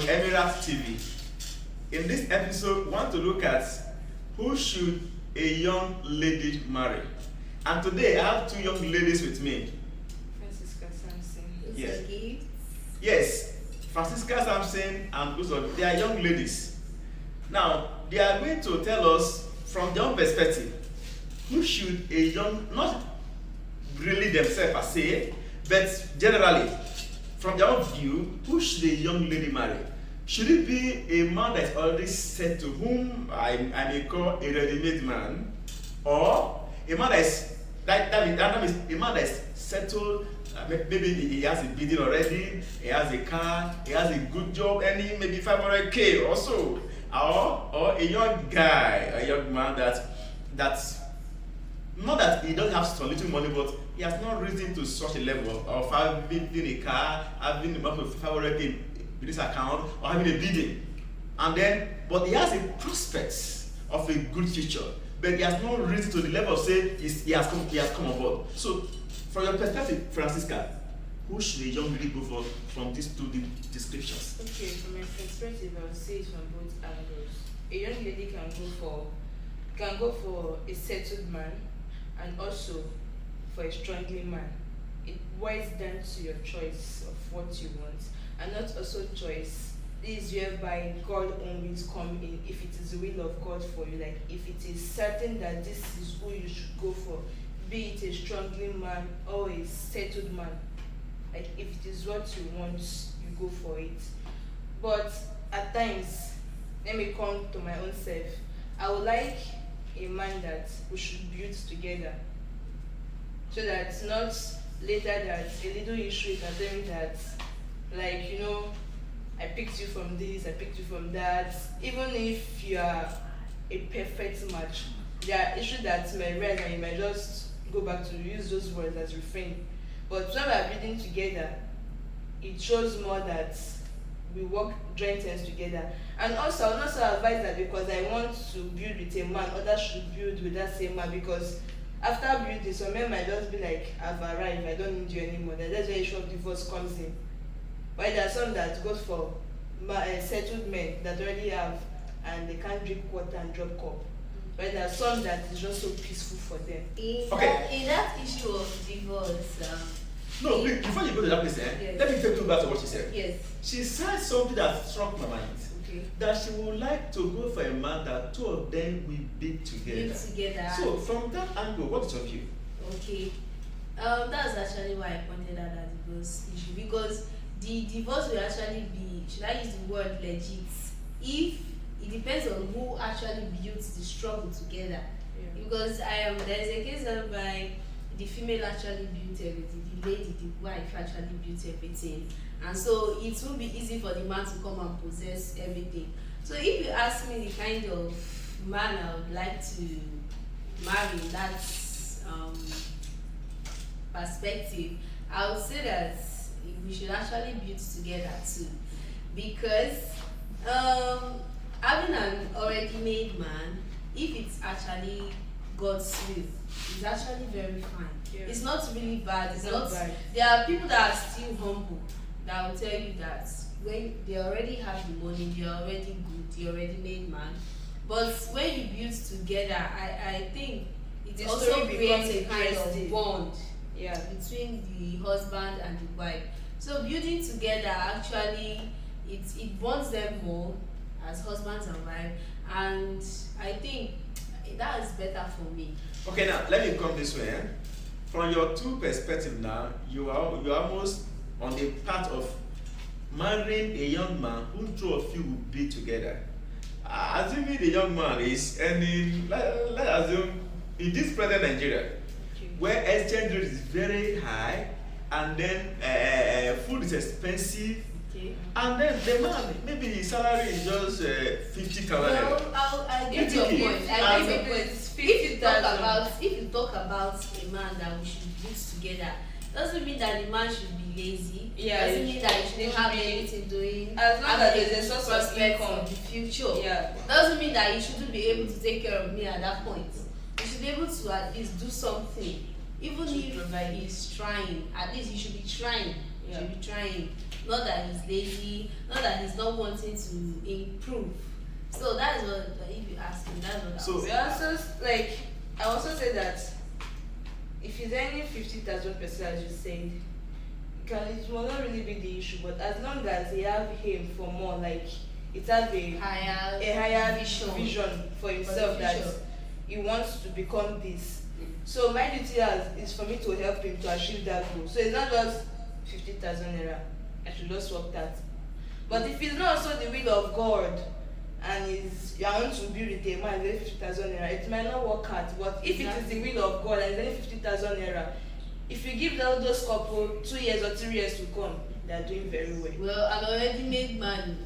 Emirates TV. In this episode, we want to look at who should a young lady marry. And today I have two young ladies with me. Francisca Sampson. Yes. Okay. Yes, Francisca Sampson and Uzo, they are young ladies. Now, they are going to tell us from their own perspective, who should a young, not really themselves per se, but generally, from their own view, who should a young lady marry? Should it be a man that's already set to whom I may call a ready-made man, or a man that means a man that's settled, maybe he has a building already, he has a car, he has a good job, and he maybe 500K or so, or a young guy, a young man that's not that he doesn't have some little money, but he has not risen to such a level of having a car, having about 500K in this account, or having a building, but he has a prospect of a good future, but he has not risen to the level of say he has come on board. So, from your perspective, Francisca, who should a young lady go for from these two descriptions? Okay, from my perspective, I would say it from both angles. A young lady can go for a settled man, and also for a struggling man. It boils down to your choice of what you want, and not also choice. This is whereby God always come in if it is the will of God for you. Like if it is certain that this is who you should go for, be it a struggling man or a settled man. Like if it is what you want, you go for it. But at times, let me come to my own self. I would like a man that we should build together, so that not later that a little issue can tell me that, like, I picked you from this, I picked you from that. Even if you are a perfect match, there are issues that may rise and you might just go back to use those words as refrain. But when we are building together, it shows more that we work joint hands together. And also, I would also advise that because I want to build with a man, others should build with that same man, because after building, some men might just be like, I've arrived, I don't need you anymore. That's where issue of divorce comes in. But there are some that goes for settled men that already have, and they can't drink water and drop cup. But there are some that is just so peaceful for them. In that issue of divorce, No, please, before you go to that place, yes. Let me take you back to what she said. Yes. She said something that struck my mind. Okay. That she would like to go for a man that two of them will be together. Live together. So from that angle, what is your view? Okay. That's actually why I pointed out that divorce issue, because the divorce will actually be, should I use the word legit, if it depends on who actually builds the struggle together. Yeah. Because there's a case whereby the female actually built everything, the lady, the wife actually built everything, and so it will be easy for the man to come and possess everything. So if you ask me the kind of man I would like to marry in that perspective, I would say that we should actually build together too, because having an already made man, if it's actually God's will, is actually very fine. Yeah. It's not really bad. It's Not not. bad. There are people that are still humble that will tell you that when they already have the money, they're already good, they're already made man. But when you build together, I think it The also story creates a becomes kind interesting. of bond Yeah. between the husband and the wife. So building together actually it bonds them more as husbands and wife, and I think that is better for me. Okay, now let me come this way. From your two perspectives now, you are almost on the path of marrying a young man whom two of you will be together. Assuming the young man is earning, let's assume in this present Nigeria, Okay. where exchange rate is very high, and then food is expensive, Okay. and then the man, maybe his salary is just 50,000. Well, I get your Okay. point. I get your point. It's If you talk 50,000. about a man that we should build together, doesn't mean that the man should be lazy. Yeah, Doesn't it mean that he should shouldn't have be- anything doing. As long as having there's a source of prospects income. of the future. Yeah. Doesn't mean that he shouldn't be able to take care of me at that point. He should be able to at least do something. Even To if provide. he's trying, at least he should be trying. He Yeah. should be trying. Not that he's lazy, not that he's not wanting to improve. So that is what, if you ask me, that's what So- I would We say. also like I also say that if he's earning 50,000 pesos, as you said, it will not really be the issue. But as long as he have aim for more, like it has a higher vision for himself that future. he wants to become this. So my duty is for me to help him to achieve that goal. So it's not just 50,000 naira. I should just work that. But if it's not also the will of God, and is you want to build with a man with 50,000 naira, it might not work out. But if it is the will of God and it's only 50,000 naira, if you give those couple 2 years or 3 years to come, they are doing very well. Well, an already made man,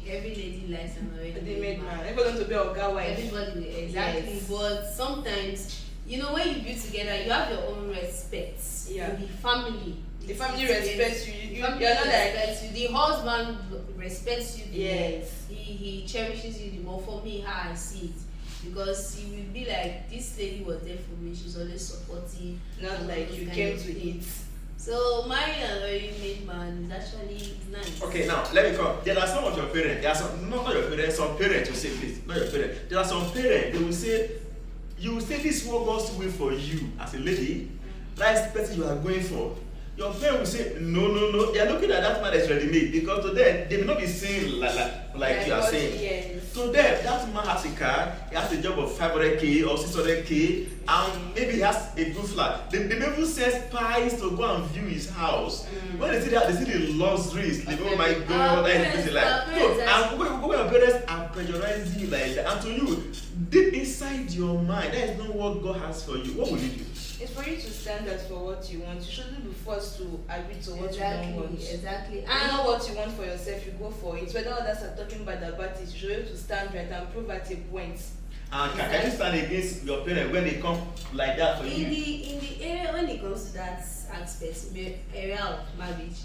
every lady likes an already They made made man. man. Everybody want to be a guy wife. Everybody will, exactly. Yes. But sometimes, when you build together, you have your own respects. Yeah. In the family. The family respects you. The You family are not like respects you. The husband respects you the more. yes. He cherishes you the more. For me, how I see it, because he will be like, this lady was there for me. She's always supportive. Not and like all you those came kind of to things. eat. So marrying an already made man is actually nice. Okay, now let me come. There are some of your parents. There are some, not your parents. Some parents will say, please, not your parents. There are some parents. They will say, you will say this is what God's will for you as a lady. That's the person you are going for. Your parents will say, no. They are looking at that man that's ready-made because to them they may not be saying like you are saying. Yes. To them, that man has a car, he has a job of 500k or 600k, and maybe he has a good flat. They may even send spies to go and view his house. When they see that, they see the luxuries. They go, oh my God, that is busy life. So, and when your parents are pressurizing you like that, and to you, deep inside your mind, that is not what God has for you. What will you do? It's for you to stand up for what you want. You shouldn't be forced to agree to what you don't want. Exactly. And know what you want for yourself, you go for it. Whether others are talking bad about it, you should be able to stand right and prove at a point. And can you stand against your parents when they come like that for you? In the area, when it comes to that aspect, area of marriage,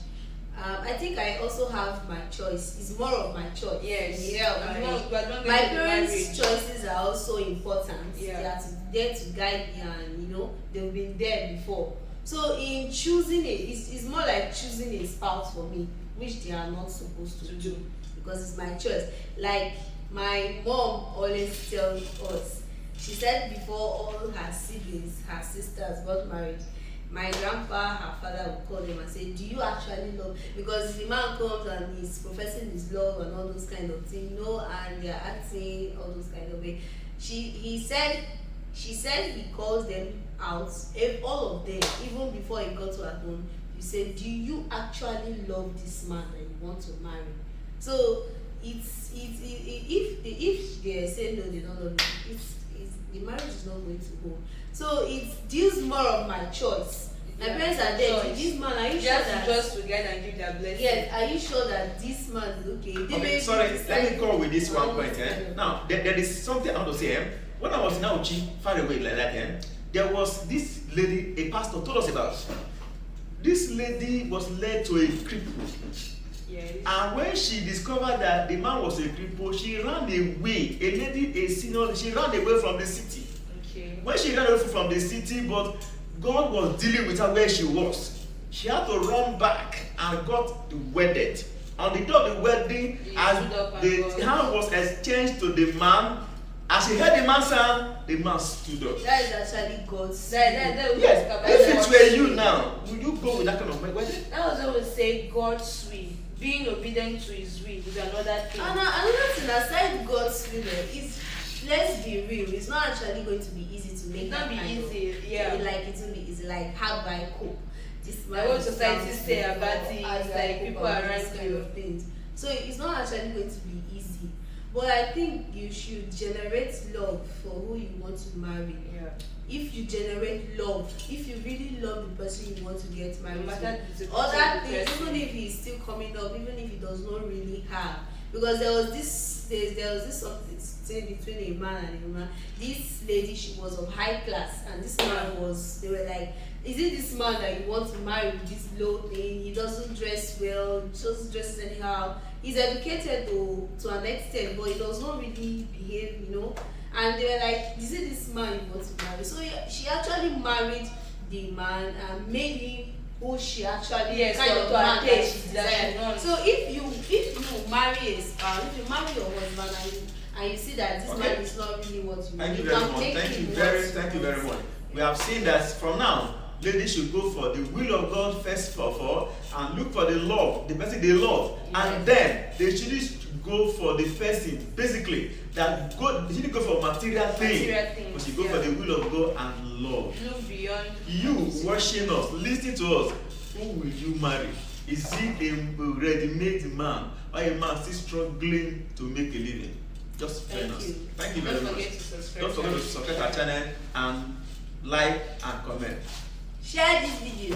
I think I also have my choice. It's more of my choice. Yes. In the area of marriage. But My parents' choices are also important. Yeah. They are there to guide me, and they've been there before. So in choosing it's more like choosing a spouse for me, which they are not supposed to do, because it's my choice. Like my mom always tells us, she said before all her siblings, her sisters got married, my grandpa, her father would call them and say, do you actually love? Because the man comes and he's professing his love and all those kind of things, and they're acting all those kind of way. She said he calls them out, all of them, even before he got to her home. You said, do you actually love this man that you want to marry? So if they say no, they don't love you, the marriage is not going to go. So it deals more of my choice. My parents are there. This man, are you sure that? just together and give their blessing. Yes, are you sure that this man is okay? Okay, sorry, let me go with this one point. Now, there is something I want to say. When I was in Auchi, far away like that, there was this lady, a pastor told us about. This lady was led to a cripple. Yes. And when she discovered that the man was a cripple, she ran away. A lady, a senior, she ran away from the city. Okay. When she ran away from the city, but God was dealing with her where she was. She had to run back and got wedded. On the day of the wedding, as the hand was exchanged to the man, as she heard the man sound, the man stood up. That is actually God's. Yes, if it were you now, would you go with that kind of wedding? That was what we say God's will. Being obedient to his will is another thing. And another thing, aside God's will, is, let's be real, it's not actually going to be easy to make. It's not be easy, Like it will be easy. Like, how do I cope? This Like what society say down, about it, how do I like cope people and around those kind you. of things. So it's not actually going to be easy. But I think you should generate love for who you want to marry. Yeah. If you generate love, if you really love the person you want to get married to, All other things, even if he's still coming up, even if he does not really have, because there was this something between a man and a woman. This lady, she was of high class, and this man was, they were like, is it this man that you want to marry with this low thing? He doesn't dress well, just dresses anyhow. He's educated to an extent, but he does not really behave, And they were like, is it this man you want to marry? So she actually married the man and made him who she actually Yes, kind or of to man that attain she that she desires. wants. So if you marry if you marry your husband and you see that this Okay. man is not really what you Thank want, you you very can much. make Thank you him very much. We have seen that from now, ladies should go for the will of God first of all and look for the love, the person they love, and then they shouldn't go for the first thing. Basically, they shouldn't go for material things, but should go for the will of God and love. Look beyond. You watching us, listening to us, who will you marry? Is he a ready-made man or a man still struggling to make a living? Just join us. Thank you very much. Don't forget to subscribe our channel and like and comment. Share this video.